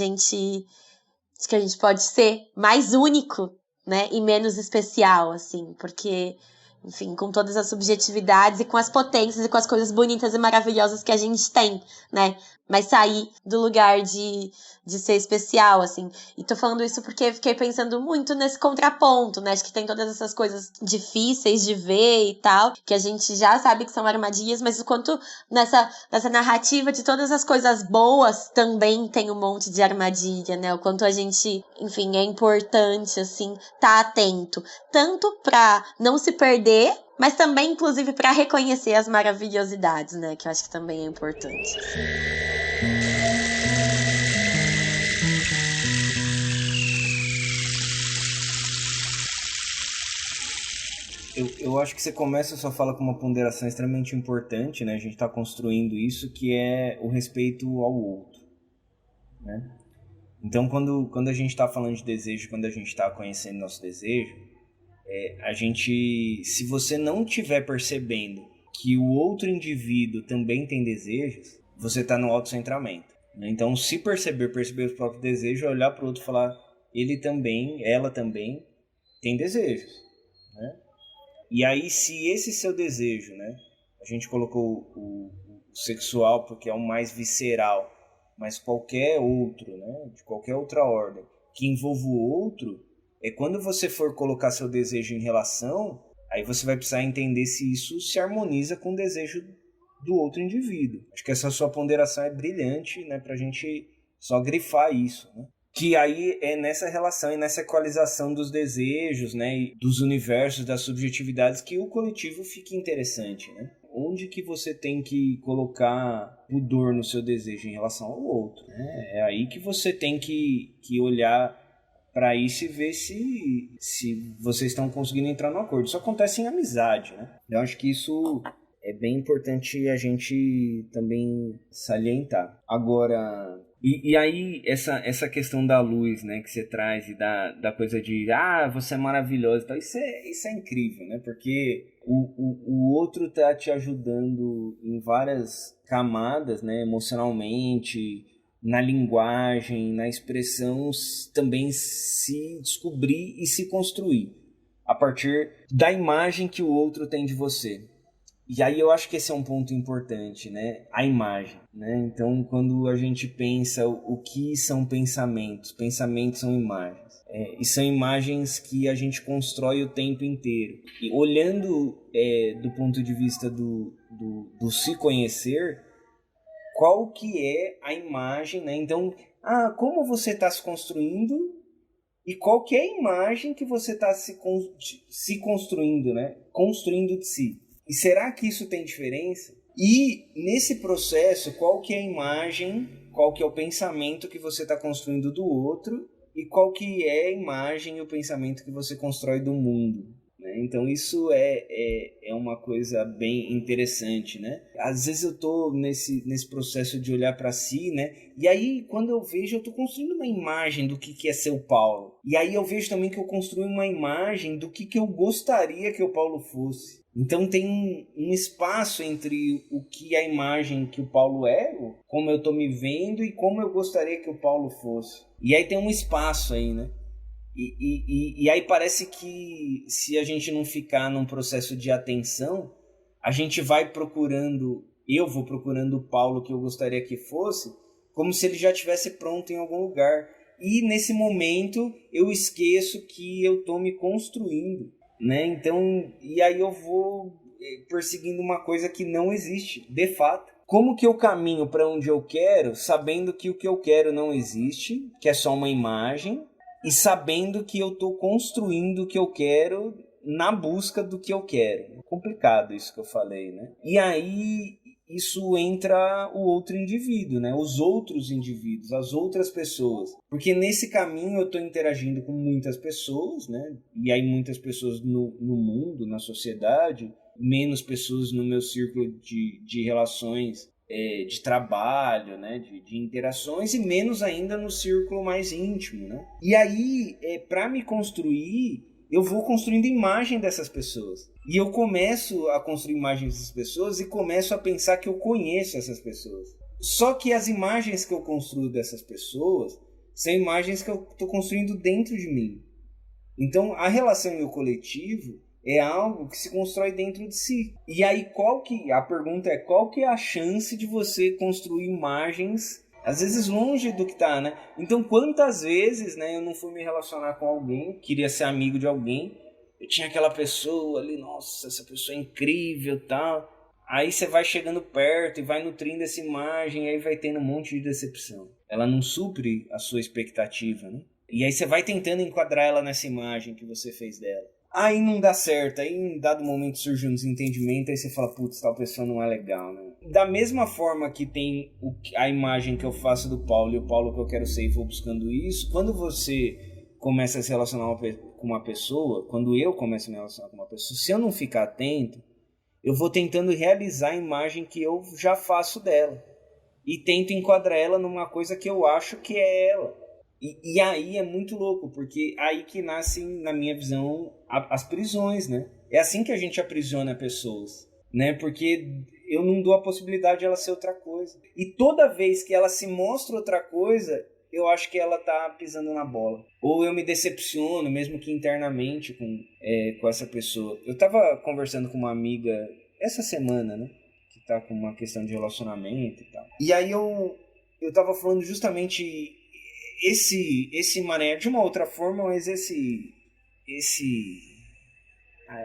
que a gente pode ser mais único, né? E menos especial, assim, porque, enfim, com todas as subjetividades e com as potências e com as coisas bonitas e maravilhosas que a gente tem, né? Mas sair do lugar de ser especial, assim. E tô falando isso porque fiquei pensando muito nesse contraponto, né? Acho que tem todas essas coisas difíceis de ver e tal, que a gente já sabe que são armadilhas, mas o quanto nessa narrativa de todas as coisas boas também tem um monte de armadilha, né? O quanto a gente, enfim, é importante, assim, tá atento. Tanto pra não se perder, mas também, inclusive, pra reconhecer as maravilhosidades, né? Que eu acho que também é importante. Eu acho que você começa a sua fala com uma ponderação extremamente importante, né? A gente está construindo isso, que é o respeito ao outro, né? Então, quando a gente está falando de desejo, quando a gente está conhecendo nosso desejo, Se você não estiver percebendo que o outro indivíduo também tem desejos, você está no autocentramento. Então, se perceber os próprios desejos, olhar para o outro e falar, ele também, ela também tem desejos, né? E aí, se esse seu desejo, né, a gente colocou o sexual porque é o mais visceral, mas qualquer outro, né, de qualquer outra ordem, que envolva o outro, quando você for colocar seu desejo em relação, aí você vai precisar entender se isso se harmoniza com o desejo do outro indivíduo. Acho que essa sua ponderação é brilhante, né, pra gente só grifar isso, né? Que aí é nessa relação e nessa equalização dos desejos, né, e dos universos, das subjetividades, que o coletivo fica interessante, né? Onde que você tem que colocar pudor no seu desejo em relação ao outro, né? É aí que você tem que olhar para isso e ver se vocês estão conseguindo entrar no acordo. Isso acontece em amizade, né? Eu acho que isso é bem importante a gente também salientar. Agora, e aí essa questão da luz, né, que você traz, e da coisa de, você é maravilhosa e tal, isso é incrível, né? Porque o outro tá te ajudando em várias camadas, né, emocionalmente, na linguagem, na expressão, também se descobrir e se construir a partir da imagem que o outro tem de você. E aí eu acho que esse é um ponto importante, né? A imagem, né? Então, quando a gente pensa o que são pensamentos, pensamentos são imagens. E são imagens que a gente constrói o tempo inteiro. E olhando do ponto de vista do se conhecer, qual que é a imagem, né? Então, como você está se construindo e qual que é a imagem que você está se construindo, né? Construindo de si. E será que isso tem diferença? E nesse processo, qual que é a imagem, qual que é o pensamento que você está construindo do outro e qual que é a imagem e o pensamento que você constrói do mundo? Então isso é uma coisa bem interessante, né? Às vezes eu estou nesse processo de olhar para si, né? E aí quando eu vejo, eu estou construindo uma imagem do que é ser o Paulo. E aí eu vejo também que eu construí uma imagem do que eu gostaria que o Paulo fosse. Então tem um espaço entre o que a imagem que o Paulo é, como eu estou me vendo e como eu gostaria que o Paulo fosse. E aí tem um espaço aí, né? E aí parece que se a gente não ficar num processo de atenção, a gente vai procurando, eu vou procurando o Paulo que eu gostaria que fosse, como se ele já estivesse pronto em algum lugar. E nesse momento eu esqueço que eu estou me construindo, né? Então, e aí eu vou perseguindo uma coisa que não existe, de fato. Como que eu caminho para onde eu quero, sabendo que o que eu quero não existe, que é só uma imagem, e sabendo que eu estou construindo o que eu quero na busca do que eu quero. É complicado isso que eu falei, né? E aí isso entra o outro indivíduo, né? Os outros indivíduos, as outras pessoas. Porque nesse caminho eu estou interagindo com muitas pessoas, né? E aí muitas pessoas no mundo, na sociedade, menos pessoas no meu círculo de relações de trabalho, né, de interações, e menos ainda no círculo mais íntimo, né? E aí, para me construir, eu vou construindo imagem dessas pessoas. E eu começo a construir imagens dessas pessoas e começo a pensar que eu conheço essas pessoas. Só que as imagens que eu construo dessas pessoas são imagens que eu estou construindo dentro de mim. Então, a relação e o coletivo é algo que se constrói dentro de si. E aí, a pergunta é, qual que é a chance de você construir imagens, às vezes longe do que tá, né? Então, quantas vezes, né, eu não fui me relacionar com alguém, queria ser amigo de alguém, eu tinha aquela pessoa ali, nossa, essa pessoa é incrível e tal. Aí você vai chegando perto e vai nutrindo essa imagem, e aí vai tendo um monte de decepção. Ela não supre a sua expectativa, né? E aí você vai tentando enquadrar ela nessa imagem que você fez dela. Aí não dá certo, aí em dado momento surge um desentendimento, aí você fala, putz, tal pessoa não é legal, né? Da mesma forma que tem a imagem que eu faço do Paulo e o Paulo que eu quero ser e vou buscando isso, quando você começa a se relacionar com uma pessoa, quando eu começo a me relacionar com uma pessoa, se eu não ficar atento, eu vou tentando realizar a imagem que eu já faço dela. E tento enquadrar ela numa coisa que eu acho que é ela. E aí é muito louco, porque aí que nascem, na minha visão, as prisões, né? É assim que a gente aprisiona pessoas, né? Porque eu não dou a possibilidade de ela ser outra coisa. E toda vez que ela se mostra outra coisa, eu acho que ela tá pisando na bola. Ou eu me decepciono, mesmo que internamente, com essa pessoa. Eu tava conversando com uma amiga essa semana, né? Que tá com uma questão de relacionamento e tal. E aí eu tava falando justamente esse mané de uma outra forma, mas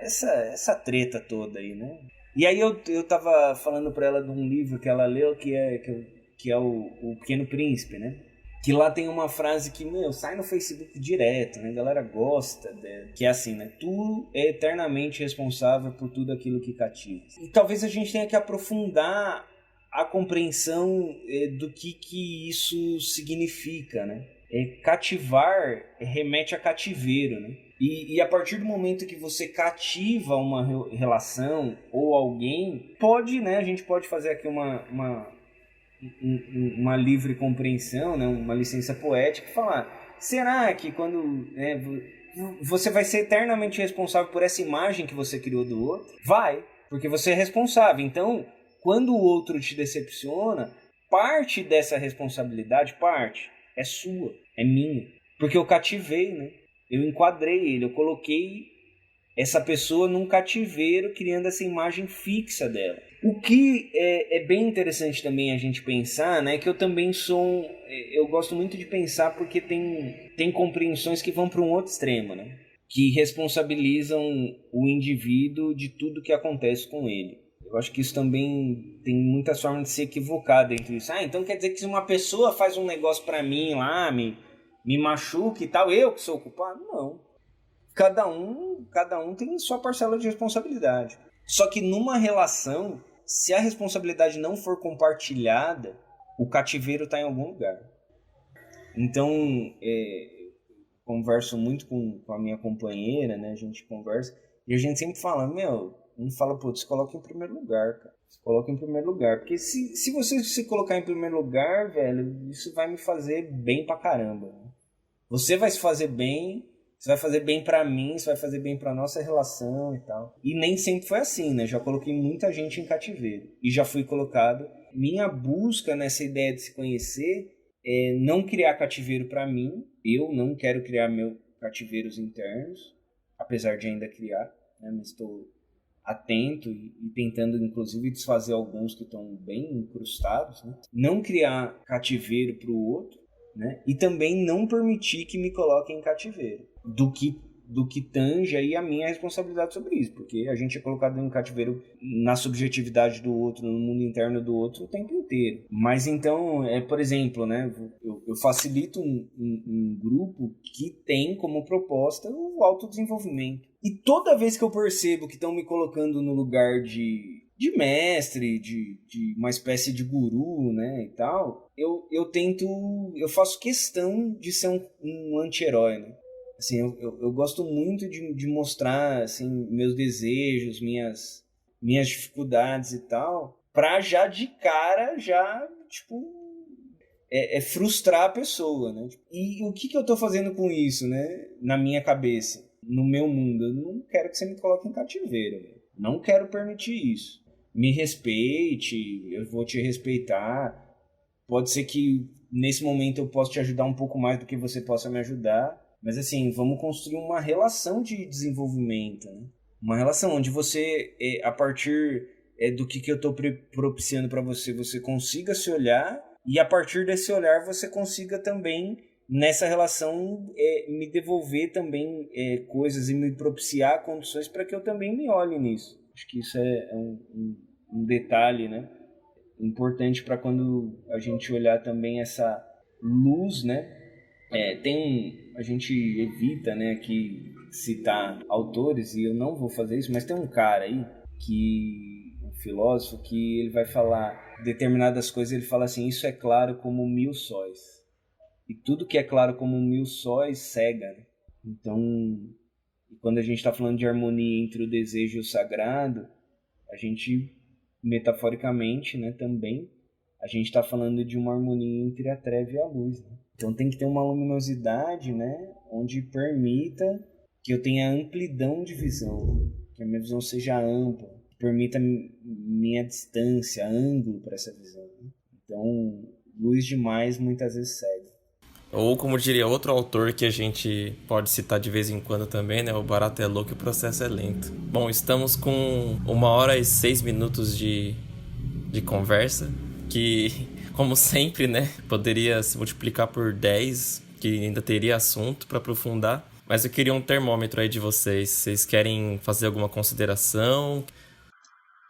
essa treta toda aí, né? E aí eu tava falando pra ela de um livro que ela leu, que é o Pequeno Príncipe, né? Que lá tem uma frase que, sai no Facebook direto, né? A galera gosta, que é assim, né? Tu é eternamente responsável por tudo aquilo que cativa. E talvez a gente tenha que aprofundar a compreensão do que isso significa, né? Cativar remete a cativeiro, né? E a partir do momento que você cativa uma relação ou alguém, né? A gente pode fazer aqui uma livre compreensão, né? Uma licença poética e falar, será que quando você vai ser eternamente responsável por essa imagem que você criou do outro? Vai, porque você é responsável. Então, quando o outro te decepciona, parte dessa responsabilidade, é sua, é minha. Porque eu cativei, né? Eu enquadrei ele, eu coloquei essa pessoa num cativeiro, criando essa imagem fixa dela. O que é bem interessante também a gente pensar, né? Que eu também eu gosto muito de pensar porque tem compreensões que vão para um outro extremo, né? Que responsabilizam o indivíduo de tudo que acontece com ele. Eu acho que isso também tem muitas formas de se equivocar dentro disso. Então quer dizer que se uma pessoa faz um negócio pra mim lá, me machuca e tal, eu que sou o culpado? Não. Cada um tem sua parcela de responsabilidade. Só que numa relação, se a responsabilidade não for compartilhada, o cativeiro está em algum lugar. Então, converso muito com a minha companheira, né? A gente conversa e a gente sempre fala, um fala, se coloca em primeiro lugar, cara. Se coloca em primeiro lugar. Porque se você se colocar em primeiro lugar, velho, isso vai me fazer bem pra caramba. Né? Você vai se fazer bem, você vai fazer bem pra mim, você vai fazer bem pra nossa relação e tal. E nem sempre foi assim, né? Já coloquei muita gente em cativeiro. E já fui colocado. Minha busca nessa ideia de se conhecer é não criar cativeiro pra mim. Eu não quero criar meus cativeiros internos, apesar de ainda criar, né? Mas estou atento e tentando, inclusive, desfazer alguns que estão bem incrustados, né? Não criar cativeiro para o outro, né? E também não permitir que me coloquem em cativeiro, do que tange aí a minha responsabilidade sobre isso, porque a gente é colocado em cativeiro na subjetividade do outro, no mundo interno do outro o tempo inteiro. Mas então, por exemplo, né, eu facilito um grupo que tem como proposta o autodesenvolvimento. E toda vez que eu percebo que estão me colocando no lugar de mestre, de uma espécie de guru, né, e tal, eu faço questão de ser um anti-herói, né? Assim, eu gosto muito de mostrar assim, meus desejos, minhas dificuldades e tal, pra já de cara, tipo, frustrar a pessoa, né? E o que eu tô fazendo com isso, né? Na minha cabeça, no meu mundo, eu não quero que você me coloque em cativeiro, né? Não quero permitir isso. Me respeite, eu vou te respeitar. Pode ser que nesse momento eu possa te ajudar um pouco mais do que você possa me ajudar. Mas assim, vamos construir uma relação de desenvolvimento, né? Uma relação onde você, a partir do que eu estou propiciando para você, você consiga se olhar e a partir desse olhar você consiga também, nessa relação, me devolver também coisas e me propiciar condições para que eu também me olhe nisso. Acho que isso é um detalhe, né? Importante para quando a gente olhar também essa luz, né? A gente evita, né, que citar autores, e eu não vou fazer isso, mas tem um cara aí, um filósofo, que ele vai falar determinadas coisas, ele fala assim, isso é claro como 1000 sóis. E tudo que é claro como 1000 sóis cega, né? Então, quando a gente está falando de harmonia entre o desejo e o sagrado, a gente, metaforicamente, né, também, a gente está falando de uma harmonia entre a treva e a luz, né? Então tem que ter uma luminosidade, né, onde permita que eu tenha amplidão de visão, que a minha visão seja ampla, que permita minha distância, ângulo para essa visão. Então, luz demais muitas vezes cega. Ou como diria outro autor que a gente pode citar de vez em quando também, né? O barato é louco e o processo é lento. Bom, estamos com 1h06 de conversa, que, como sempre, né? Poderia se multiplicar por 10, que ainda teria assunto para aprofundar. Mas eu queria um termômetro aí de vocês. Vocês querem fazer alguma consideração?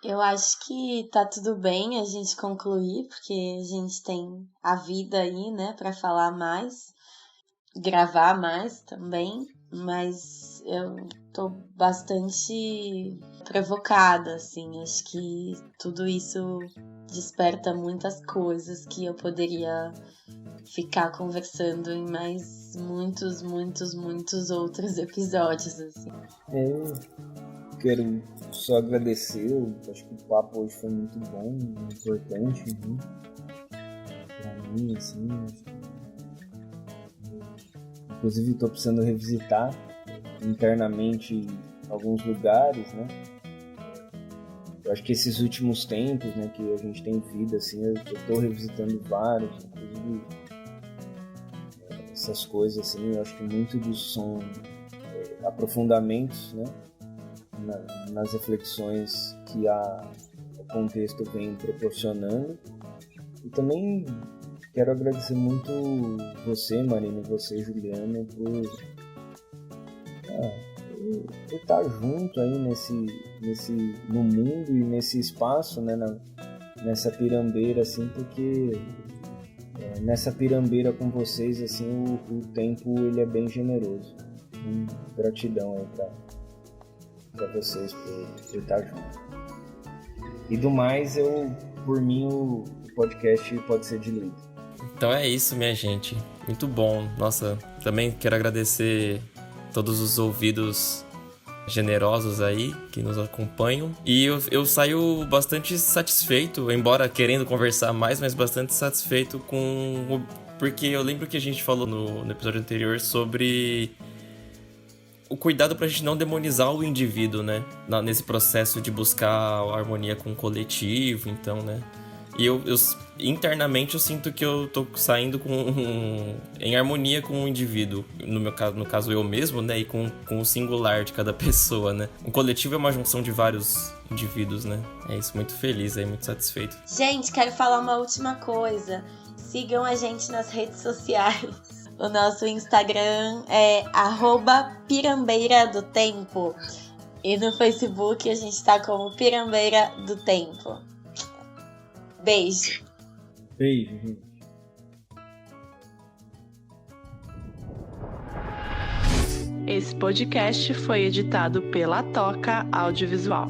Eu acho que tá tudo bem a gente concluir, porque a gente tem a vida aí, né, pra falar mais, gravar mais também, mas eu tô bastante provocada, assim, acho que tudo isso desperta muitas coisas que eu poderia ficar conversando em mais muitos outros episódios, assim. Quero só agradecer, eu acho que o papo hoje foi muito bom, importante, né? Pra mim, assim, inclusive estou precisando revisitar internamente alguns lugares, né? Eu acho que esses últimos tempos, né, que a gente tem vida, assim, eu estou revisitando vários, inclusive essas coisas, assim, eu acho que muito disso são aprofundamentos, né? Nas reflexões que o contexto vem proporcionando. E também quero agradecer muito você, Marina, e você, Juliana, por estar junto aí no mundo e nesse espaço, né, nessa pirambeira, assim, porque nessa pirambeira com vocês, assim, o tempo ele é bem generoso. Gratidão aí para vocês por estar junto. E do mais, por mim, o podcast pode ser diluído. Então é isso, minha gente. Muito bom. Nossa, também quero agradecer todos os ouvidos generosos aí que nos acompanham. E eu saio bastante satisfeito, embora querendo conversar mais, mas bastante satisfeito porque eu lembro que a gente falou no episódio anterior sobre o cuidado pra gente não demonizar o indivíduo, né? Nesse processo de buscar a harmonia com o coletivo, então, né? E eu internamente eu sinto que eu tô saindo em harmonia com o indivíduo. No caso eu mesmo, né? E com o singular de cada pessoa, né? O coletivo é uma junção de vários indivíduos, né? É isso, muito feliz aí, muito satisfeito. Gente, quero falar uma última coisa. Sigam a gente nas redes sociais. O nosso Instagram é @pirambeira-do-tempo. E no Facebook a gente tá como Pirambeira do Tempo. Beijo. Beijo, gente. Esse podcast foi editado pela Toca Audiovisual.